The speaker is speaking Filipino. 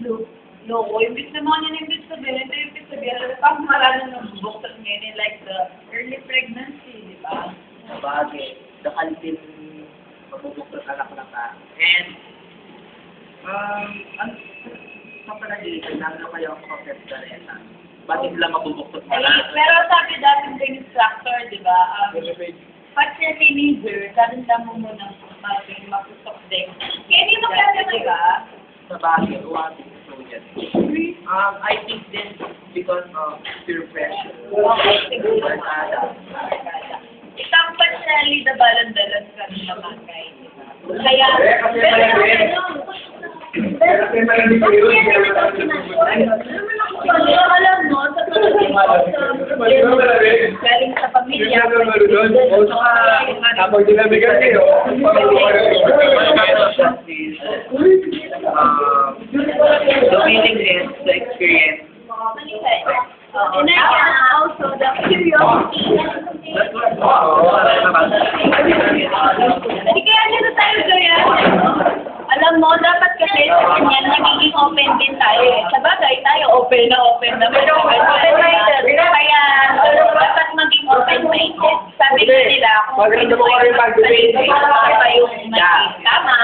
loko. Imbis na mga yan, imbis sabihin, ito imbis sabihin, pag marami ng buksan ngayon, like the early pregnancy, di ba? Sabagay, nakalipin mabubuktot anak na ka. And, sa panagilitan, lalo kayo ang process na rin. Bakit sila mabubuktot na lang? Pero sabi dati ng instructor, di ba? Pag siya teenager, dadanda mo munang mapusok din. Kaya hindi mo kasi, di ba? Sabagay, uwagin sa yan. I think then, because of peer pressure, Okay, siguro. barkada. Isang personally, dabalan-dalan ka ng mamagay, di ba? Kaya, pero alam mo, sa galing sa pamilya, Kapag dinabigan kayo, the willingness to experience. and I can also the curiosity. Hindi kaya dito tayo, Joya. Alam mo, dapat kasi sa ganyan, nagiging open din tayo eh. Sa bagay, tayo open na open-minded. Kaya, dapat maging open-minded. Sabi nga nila, kung ano yung tama,